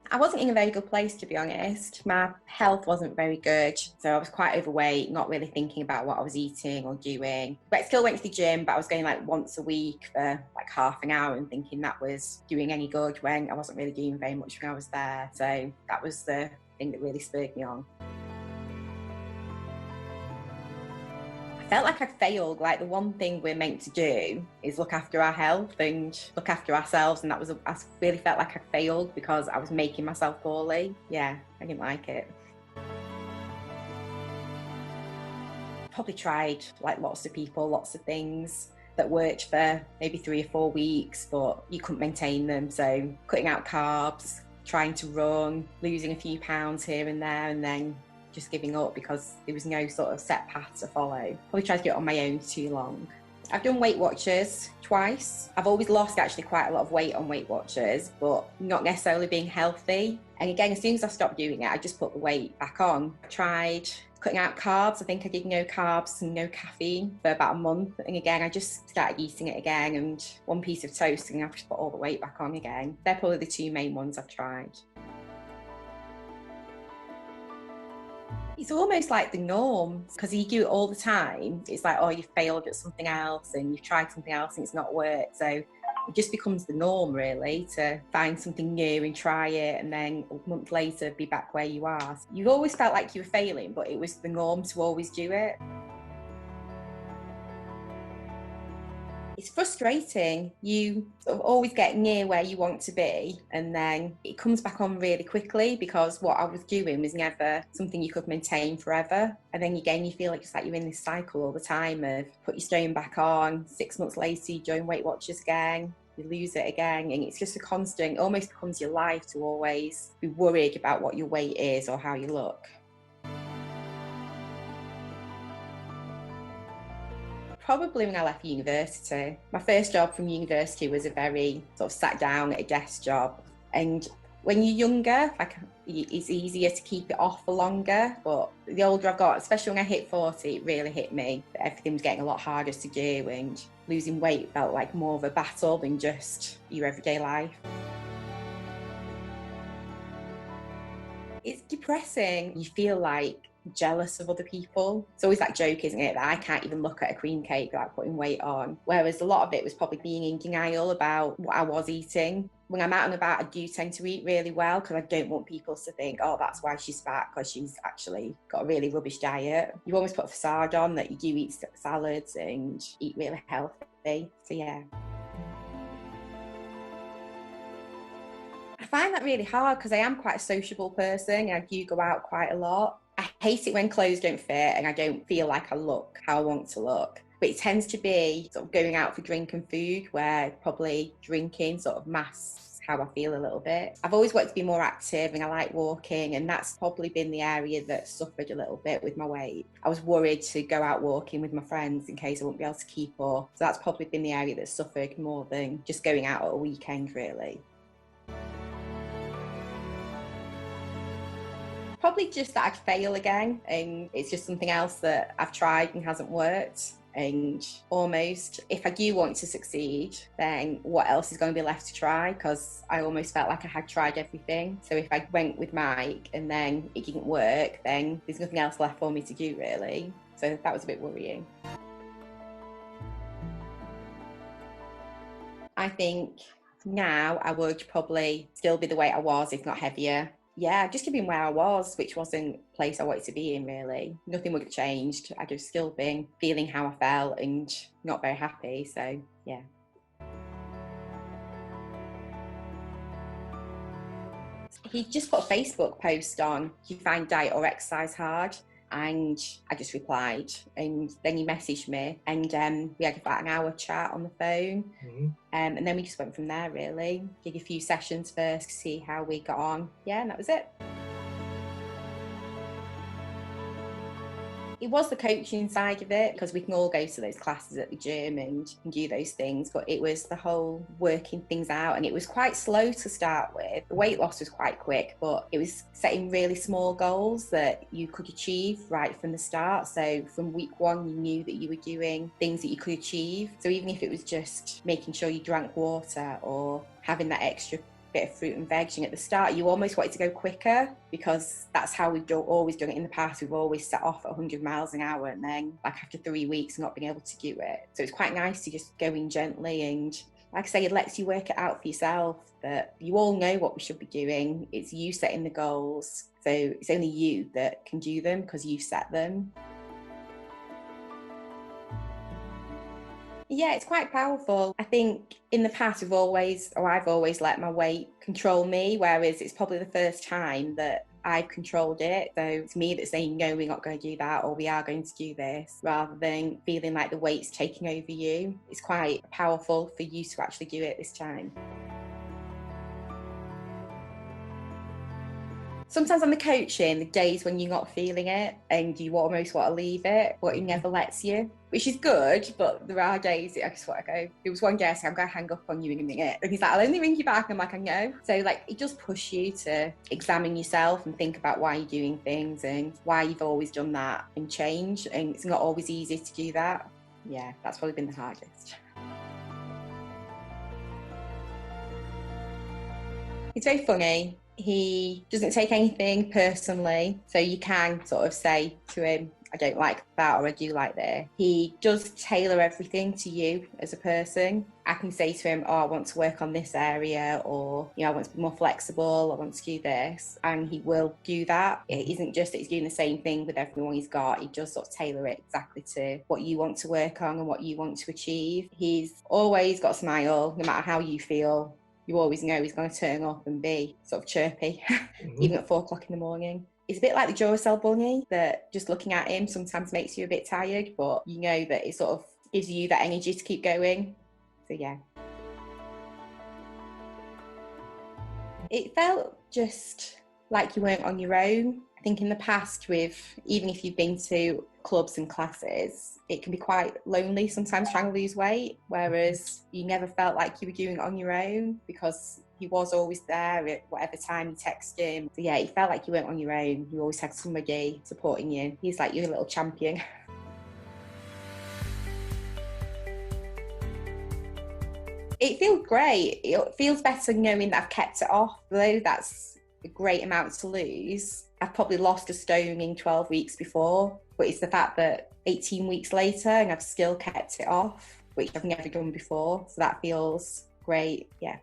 I wasn't in a very good place, to be honest. My health wasn't very good. So I was quite overweight, not really thinking about what I was eating or doing. But I still went to the gym, but I was going like once a week for like half an hour and thinking that was doing any good when I wasn't really doing very much when I was there. So that was the thing that really spurred me on. I felt like I failed. Like the one thing we're meant to do is look after our health and look after ourselves, and I really felt like I failed because I was making myself poorly. Yeah, I didn't like it. Probably tried like lots of people, lots of things that worked for maybe 3 or 4 weeks, but you couldn't maintain them. So cutting out carbs, trying to run, losing a few pounds here and there, and then just giving up because there was no sort of set path to follow. Probably tried to do it on my own for too long. I've done Weight Watchers twice. I've always lost actually quite a lot of weight on Weight Watchers, but not necessarily being healthy. And again, as soon as I stopped doing it, I just put the weight back on. I tried cutting out carbs. I think I did no carbs and no caffeine for about a month. And again, I just started eating it again, and one piece of toast and I've just put all the weight back on again. They're probably the two main ones I've tried. It's almost like the norm because you do it all the time. It's like, oh, you've failed at something else and you've tried something else and it's not worked. So it just becomes the norm, really, to find something new and try it, and then a month later be back where you are. You've always felt like you were failing, but it was the norm to always do it. It's frustrating. You sort of always get near where you want to be, and then it comes back on really quickly because what I was doing was never something you could maintain forever. And then again, you feel like it's like you're in this cycle all the time of put your stone back on, 6 months later you join Weight Watchers again, you lose it again, and it's just a constant, almost becomes your life to always be worried about what your weight is or how you look. Probably when I left university. My first job from university was a very sort of sat down at a desk job. And when you're younger, like it's easier to keep it off for longer. But the older I've got, especially when I hit 40, it really hit me that everything was getting a lot harder to do, and losing weight felt like more of a battle than just your everyday life. It's depressing. You feel like jealous of other people. It's always that joke, isn't it, that I can't even look at a cream cake without putting weight on. Whereas a lot of it was probably being in denial about what I was eating. When I'm out and about, I do tend to eat really well because I don't want people to think, oh, that's why she's fat, because she's actually got a really rubbish diet. You always put a facade on that you do eat salads and eat really healthy. So yeah. I find that really hard because I am quite a sociable person and I do go out quite a lot. I hate it when clothes don't fit and I don't feel like I look how I want to look. But it tends to be sort of going out for drink and food where probably drinking sort of masks how I feel a little bit. I've always wanted to be more active and I like walking, and that's probably been the area that suffered a little bit with my weight. I was worried to go out walking with my friends in case I wouldn't be able to keep up. So that's probably been the area that suffered more than just going out at a weekend, really. Probably just that I'd fail again, and it's just something else that I've tried and hasn't worked. And almost, if I do want to succeed, then what else is going to be left to try? Because I almost felt like I had tried everything. So if I went with Mike and then it didn't work, then there's nothing else left for me to do, really. So that was a bit worrying. I think now I would probably still be the way I was, if not heavier. Yeah, just being where I was, which wasn't a place I wanted to be in, really. Nothing would have changed. I'd have still been feeling how I felt and not very happy. So, yeah. He just put a Facebook post on, do you find diet or exercise hard? And I just replied, and then he messaged me, and we had about an hour chat on the phone. And then we just went from there, really. Did a few sessions first to see how we got on. Yeah, and that was it. It was the coaching side of it, because we can all go to those classes at the gym and do those things, but it was the whole working things out, and it was quite slow to start with. The weight loss was quite quick, but it was setting really small goals that you could achieve right from the start. So from week one, you knew that you were doing things that you could achieve. So even if it was just making sure you drank water or having that extra bit of fruit and veg. And at the start, you almost want it to go quicker because that's how we've always done it in the past. We've always set off at 100 miles an hour and then like after 3 weeks not being able to do it. So it's quite nice to just go in gently, and like I say, it lets you work it out for yourself that you all know what we should be doing. It's you setting the goals. So it's only you that can do them because you set them. Yeah, it's quite powerful. I think in the past I've always let my weight control me, whereas it's probably the first time that I've controlled it. So it's me that's saying, no, we're not going to do that, or we are going to do this, rather than feeling like the weight's taking over you. It's quite powerful for you to actually do it this time. Sometimes on the coaching, the days when you're not feeling it and you almost want to leave it, but it never lets you, which is good, but there are days I just want to go. There was one day I said, I'm going to hang up on you in a minute. And he's like, I'll only ring you back. And I'm like, I know. So like, it does push you to examine yourself and think about why you're doing things and why you've always done that and change. And it's not always easy to do that. Yeah, that's probably been the hardest. It's very funny. He doesn't take anything personally, so you can sort of say to him, I don't like that, or I do like that. He does tailor everything to you as a person. I can say to him, oh, I want to work on this area, or, I want to be more flexible, I want to do this, and he will do that. It isn't just that he's doing the same thing with everyone he's got. He does sort of tailor it exactly to what you want to work on and what you want to achieve. He's always got a smile, no matter how you feel. You always know he's going to turn up and be sort of chirpy, even at 4 o'clock in the morning. It's a bit like the Duracell bunny, that just looking at him sometimes makes you a bit tired, but you know that it sort of gives you that energy to keep going. So yeah. It felt just like you weren't on your own. I think in the past, even if you've been to clubs and classes, it can be quite lonely sometimes trying to lose weight, whereas you never felt like you were doing it on your own because he was always there at whatever time you text him. So yeah, it felt like you weren't on your own. You always had somebody supporting you. He's like your little champion. It feels great. It feels better knowing that I've kept it off, though that's a great amount to lose. I've probably lost a stone in 12 weeks before, but it's the fact that 18 weeks later and I've still kept it off, which I've never done before. So that feels great, yeah.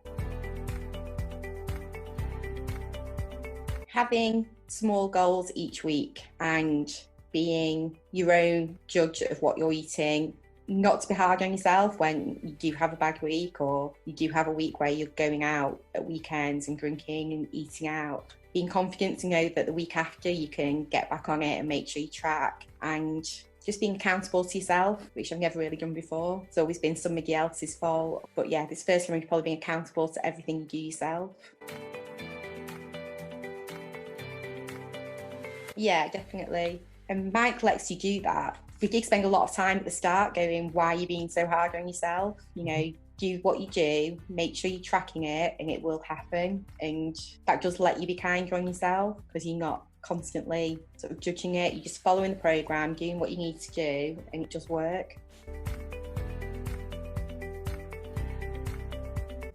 Having small goals each week and being your own judge of what you're eating, not to be hard on yourself when you do have a bad week or you do have a week where you're going out at weekends and drinking and eating out. Being confident to know that the week after you can get back on it and make sure you track, and just being accountable to yourself, which I've never really done before. It's always been somebody else's fault. But yeah, this first time you've probably been accountable to everything you do yourself. Yeah, definitely. And Mike lets you do that. We did spend a lot of time at the start going, why are you being so hard on yourself? Do what you do, make sure you're tracking it, and it will happen. And that does let you be kinder on yourself because you're not constantly sort of judging it. You're just following the program, doing what you need to do, and it does work.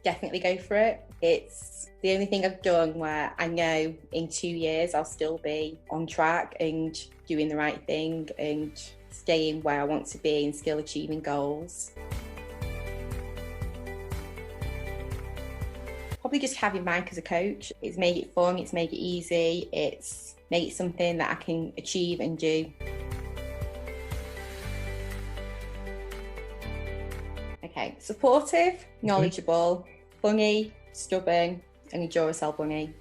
Definitely go for it. It's the only thing I've done where I know in 2 years I'll still be on track and doing the right thing and staying where I want to be and still achieving goals. Probably just having Mike as a coach. It's made it fun, it's made it easy, it's made it something that I can achieve and do. Okay, supportive, knowledgeable, funny, stubborn, and a Duracell bunny.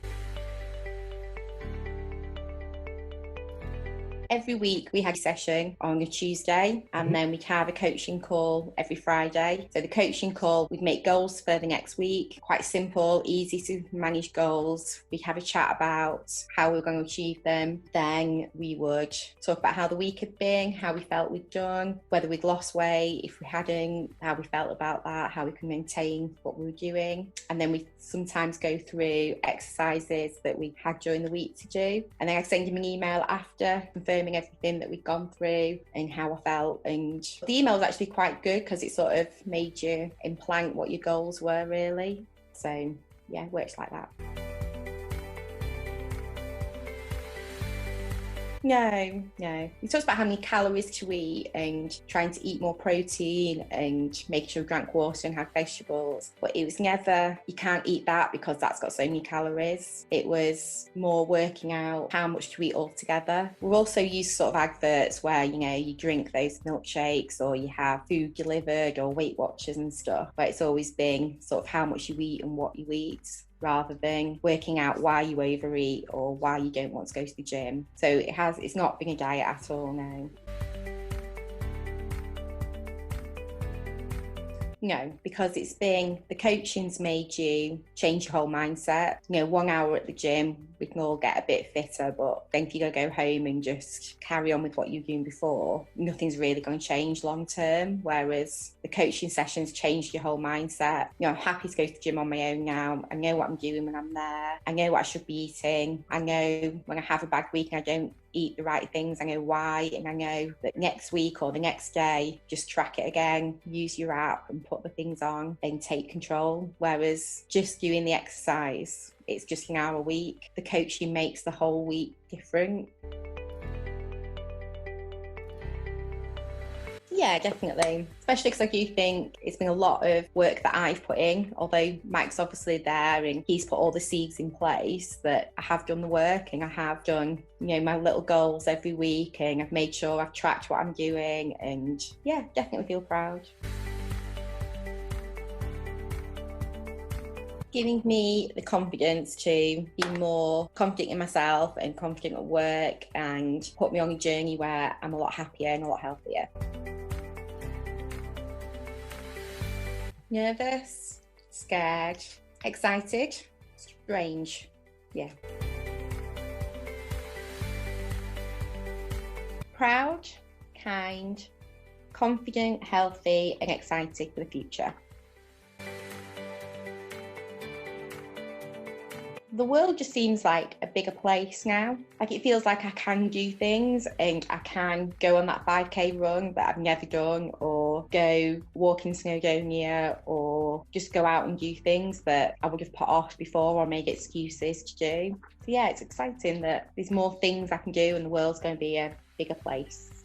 Every week we had a session on a Tuesday, and then we'd have a coaching call every Friday. So the coaching call, we'd make goals for the next week, quite simple, easy to manage goals. We'd have a chat about how we were going to achieve them. Then we would talk about how the week had been, how we felt we'd done, whether we'd lost weight, if we hadn't, how we felt about that, how we can maintain what we were doing. And then we sometimes go through exercises that we had during the week to do. And then I'd send him an email after confirming everything that we'd gone through and how I felt. And the email was actually quite good because it sort of made you implant what your goals were really. So yeah, works like that. No. He talks about how many calories to eat and trying to eat more protein and making sure we drank water and had vegetables. But it was never, you can't eat that because that's got so many calories. It was more working out how much to eat altogether. We're also used to sort of adverts where, you drink those milkshakes or you have food delivered or Weight Watchers and stuff. But it's always been sort of how much you eat and what you eat, rather than working out why you overeat or why you don't want to go to the gym. So it's not been a diet at all, no. No, because it's been, the coaching's made you change your whole mindset. 1 hour at the gym, we can all get a bit fitter, but then if you're going to go home and just carry on with what you were doing before, nothing's really going to change long term. Whereas the coaching sessions changed your whole mindset. I'm happy to go to the gym on my own now. I know what I'm doing when I'm there. I know what I should be eating. I know when I have a bad week and I don't eat the right things, I know why, and I know that next week or the next day, just track it again, use your app and put the things on, then take control. Whereas just doing the exercise, it's just an hour a week. The coaching makes the whole week different. Yeah, definitely. Especially because I do think it's been a lot of work that I've put in, although Mike's obviously there and he's put all the seeds in place, that I have done the work and I have done, my little goals every week, and I've made sure I've tracked what I'm doing, and yeah, definitely feel proud. Giving me the confidence to be more confident in myself and confident at work, and put me on a journey where I'm a lot happier and a lot healthier. Nervous, scared, excited, strange, yeah. Proud, kind, confident, healthy, and excited for the future. The world just seems like a bigger place now. Like, it feels like I can do things and I can go on that 5K run that I've never done, or go walk in Snowdonia, or just go out and do things that I would have put off before or made excuses to do. So yeah, it's exciting that there's more things I can do and the world's going to be a bigger place.